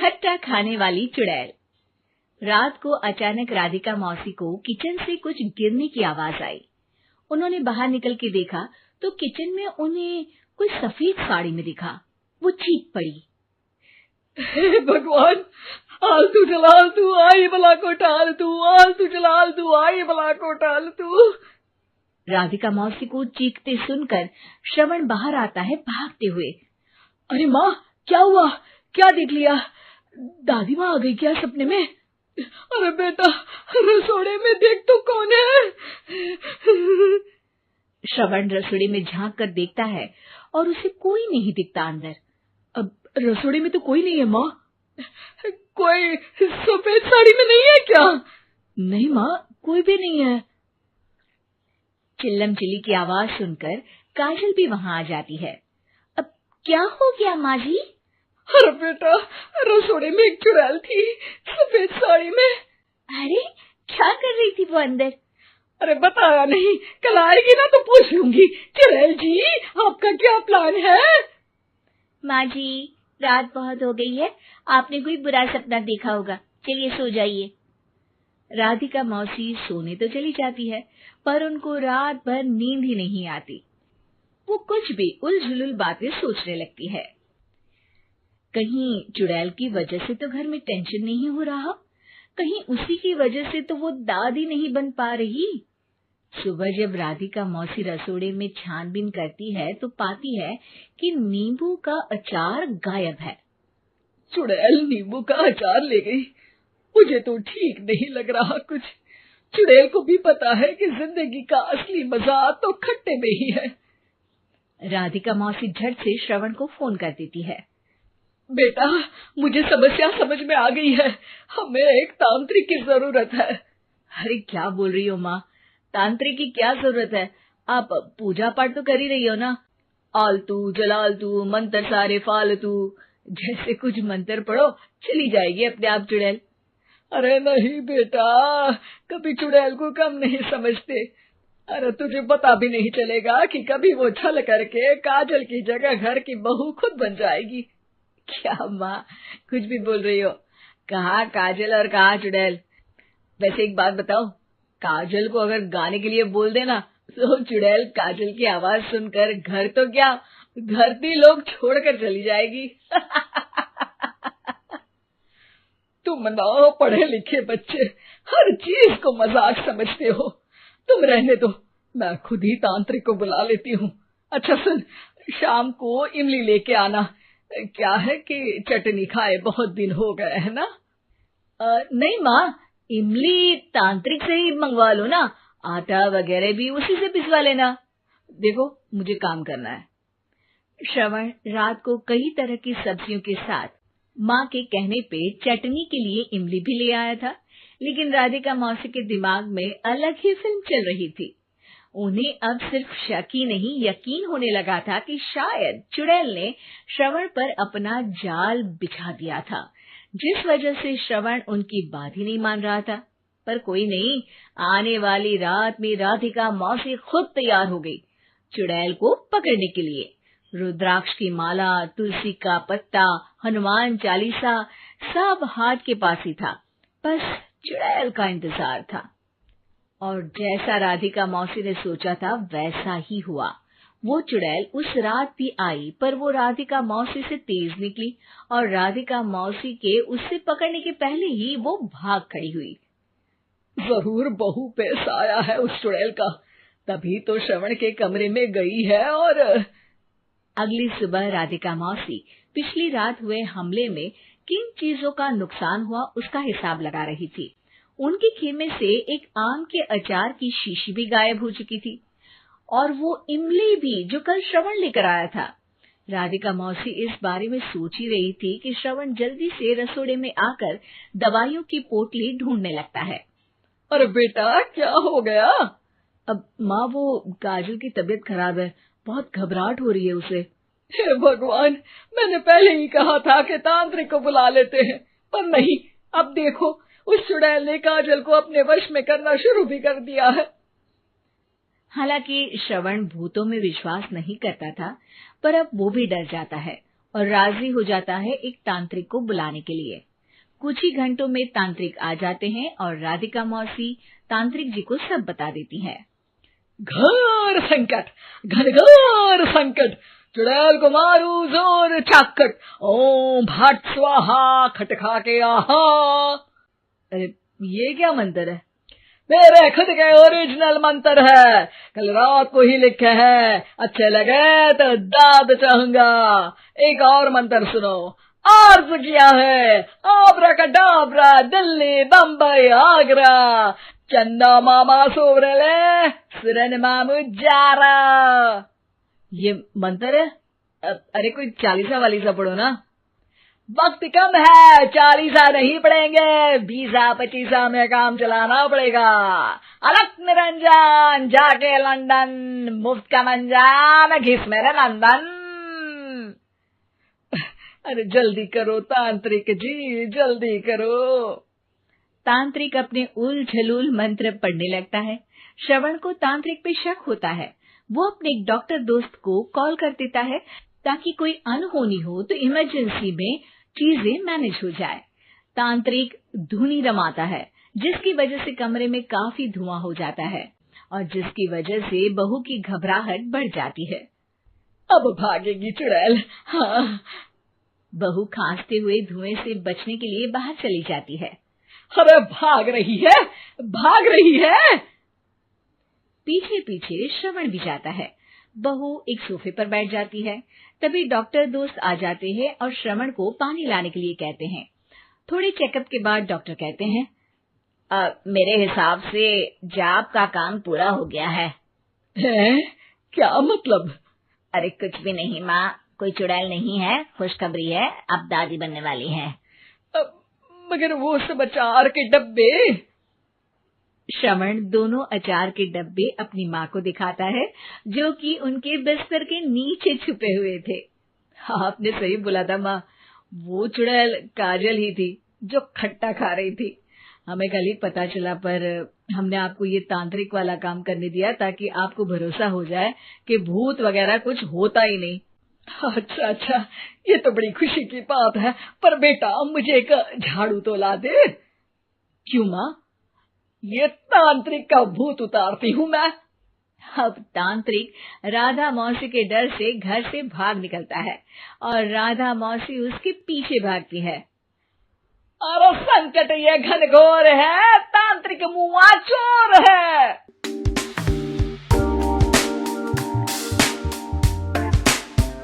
खट्टा खाने वाली चुड़ैल। रात को अचानक राधिका मौसी को किचन से कुछ गिरने की आवाज आई। उन्होंने बाहर निकल के देखा तो किचन में उन्हें कोई सफेद साड़ी में दिखा। वो चीख पड़ी, हे भगवान, आलतू जलाल तू आई भला को टाल तू, आलतू जलाल तू आई भला को टाल तू। राधिका मौसी को चीखते सुनकर श्रवण बाहर आता है भागते हुए। अरे माँ, क्या हुआ? क्या देख लिया? दादी माँ आ गई क्या सपने में? अरे बेटा, रसोड़े में देख तो कौन है? श्रवण रसोड़े में झांक कर देखता है और उसे कोई नहीं दिखता अंदर। अब रसोड़े में तो कोई नहीं है माँ। कोई सफेद साड़ी में नहीं है क्या? नहीं माँ, कोई भी नहीं है। चिल्लम चिल्ली की आवाज सुनकर काजल भी वहां आ जाती है। अब क्या हो गया माँ जी? अरे बेटा, रसोड़े में एक चुड़ैल थी सफेद साड़ी में। अरे क्या कर रही थी वो अंदर? अरे बताया नहीं, कल आएगी ना तो पूछ लूंगी। चुड़ैल जी, आपका क्या प्लान है? माँ जी, रात बहुत हो गई है, आपने कोई बुरा सपना देखा होगा, चलिए सो जाइए। राधिका मौसी सोने तो चली जाती है, पर उनको रात भर नींद ही नहीं आती। वो कुछ भी उलझुल बातें सोचने लगती है। कहीं चुड़ैल की वजह से तो घर में टेंशन नहीं हो रहा, कहीं उसी की वजह से तो वो दादी नहीं बन पा रही। सुबह जब राधिका मौसी रसोड़े में छानबीन करती है तो पाती है कि नींबू का अचार गायब है। चुड़ैल नींबू का अचार ले गई, मुझे तो ठीक नहीं लग रहा कुछ। चुड़ैल को भी पता है कि जिंदगी का असली मजा तो खट्टे में ही है। राधिका मौसी झट से श्रवण को फोन कर देती है। बेटा, मुझे समस्या समझ में आ गई है, हमें एक तांत्रिक की जरूरत है। अरे क्या बोल रही हो माँ, तांत्रिक की क्या जरूरत है? आप पूजा पाठ तो कर ही रही हो ना। आलतू जलालतू मंत्र सारे फालतू जैसे कुछ मंत्र पढ़ो, चली जाएगी अपने आप चुड़ैल। अरे नहीं बेटा, कभी चुड़ैल को कम नहीं समझते। अरे तुझे पता भी नहीं चलेगा कि कभी वो छल करके काजल की जगह घर की बहू खुद बन जाएगी। क्या माँ, कुछ भी बोल रही हो? कहाँ काजल और कहाँ चुड़ैल? वैसे एक बात बताओ, काजल को अगर गाने के लिए बोल देना तो चुड़ैल काजल की आवाज सुनकर घर तो क्या, धरती लोग छोड़कर चली जाएगी। तुम ना पढ़े लिखे बच्चे हर चीज को मजाक समझते हो। तुम रहने दो, मैं खुद ही तांत्रिक को बुला लेती हूँ। अच्छा सुन, शाम को इमली लेके आना। क्या है कि चटनी खाए बहुत दिन हो गए है ना? नहीं माँ, इमली तांत्रिक से ही मंगवा लो ना, आटा वगैरह भी उसी से पिसवा लेना। देखो मुझे काम करना है। श्रवण रात को कई तरह की सब्जियों के साथ माँ के कहने पे चटनी के लिए इमली भी ले आया था, लेकिन राधिका मौसी के दिमाग में अलग ही फिल्म चल रही थी। उन्हें अब सिर्फ शक ही नहीं यकीन होने लगा था कि शायद चुड़ैल ने श्रवण पर अपना जाल बिछा दिया था, जिस वजह से श्रवण उनकी बात ही नहीं मान रहा था। पर कोई नहीं, आने वाली रात में राधिका मौसी खुद तैयार हो गई चुड़ैल को पकड़ने के लिए। रुद्राक्ष की माला, तुलसी का पत्ता, हनुमान चालीसा सब हाथ के पास ही था, बस चुड़ैल का इंतजार था। और जैसा राधिका मौसी ने सोचा था वैसा ही हुआ। वो चुड़ैल उस रात भी आई, पर वो राधिका मौसी से तेज निकली और राधिका मौसी के उससे पकड़ने के पहले ही वो भाग खड़ी हुई। जरूर बहू पे साया है उस चुड़ैल का, तभी तो श्रवण के कमरे में गई है। और अगली सुबह राधिका मौसी पिछली रात हुए हमले में किन चीजों का नुकसान हुआ उसका हिसाब लगा रही थी। उनके खेमे से एक आम के अचार की शीशी भी गायब हो चुकी थी, और वो इमली भी जो कल श्रवण लेकर आया था। राधिका मौसी इस बारे में सोच ही रही थी कि श्रवण जल्दी से रसोड़े में आकर दवाइयों की पोटली ढूंढने लगता है। अरे बेटा, क्या हो गया? अब माँ, वो काजल की तबीयत खराब है, बहुत घबराहट हो रही है उसे। हे भगवान, मैंने पहले ही कहा था कि तांत्रिक को बुला लेते हैं, पर नहीं, अब देखो उस चुड़ैल ने काजल को अपने वश में करना शुरू भी कर दिया है। हालांकि श्रवण भूतों में विश्वास नहीं करता था, पर अब वो भी डर जाता है और राजी हो जाता है एक तांत्रिक को बुलाने के लिए। कुछ ही घंटों में तांत्रिक आ जाते हैं और राधिका मौसी तांत्रिक जी को सब बता देती है। घोर संकट, घनघोर संकट, चुड़ैल को मारू जोर चाकट, ओम भट स्वाहा खटखा के आहा। अरे ये क्या मंत्र है? मेरे खुद के ओरिजिनल मंत्र है, कल रात को ही लिखे हैं, अच्छे लगे तो दाद चाहूंगा। एक और मंत्र सुनो। अर्ज किया है आब्राकडाब्रा, दिल्ली बम्बई आगरा, चंदा मामा सोवरले सुरन मामू जारा। ये मंत्र है? अरे कोई 40 वालीसा पढ़ो ना। वक्त कम है, 40 नहीं पड़ेंगे, 20-25 में काम चलाना पड़ेगा। अलग निरंजन जाके लंदन, मुफ्त का मंजान घिस मेरे नंदन। अरे जल्दी करो तांत्रिक जी, जल्दी करो। तांत्रिक अपने उल झलूल मंत्र पढ़ने लगता है। श्रवण को तांत्रिक पे शक होता है। वो अपने एक डॉक्टर दोस्त को कॉल कर देता है ताकि कोई अनहोनी हो तो इमरजेंसी में चीजें मैनेज हो जाए। तांत्रिक धुनी रमाता है, जिसकी वजह से कमरे में काफी धुआं हो जाता है और जिसकी वजह से बहू की घबराहट बढ़ जाती है। अब भागेगी चुड़ैल। हाँ। बहू खांसते हुए धुएं से बचने के लिए बाहर चली जाती है। अरे भाग रही है, भाग रही है। पीछे पीछे श्रवण भी जाता है। बहू एक सोफे पर बैठ जाती है। तभी डॉक्टर दोस्त आ जाते हैं और श्रवण को पानी लाने के लिए कहते हैं। थोड़े चेकअप के बाद डॉक्टर कहते हैं, मेरे हिसाब से जाप का काम पूरा हो गया है। क्या मतलब? अरे कुछ भी नहीं माँ, कोई चुड़ैल नहीं है, खुशखबरी है, अब दादी बनने वाली है। मगर वो सब अचार के डब्बे। श्रवण दोनों अचार के डब्बे अपनी माँ को दिखाता है, जो कि उनके बिस्तर के नीचे छुपे हुए थे। आपने सही बोला था माँ, वो चुड़ैल काजल ही थी जो खट्टा खा रही थी। हमें कल ही पता चला, पर हमने आपको ये तांत्रिक वाला काम करने दिया ताकि आपको भरोसा हो जाए कि भूत वगैरह कुछ होता ही नहीं। अच्छा अच्छा, ये तो बड़ी खुशी की बात है, पर बेटा मुझे एक झाड़ू तो ला दे। क्यों माँ? ये तांत्रिक का भूत उतारती हूँ मैं। अब तांत्रिक राधा मौसी के डर से घर से भाग निकलता है और राधा मौसी उसके पीछे भागती है। अरे संकट ये घनघोर है, तांत्रिक मुआ चोर है।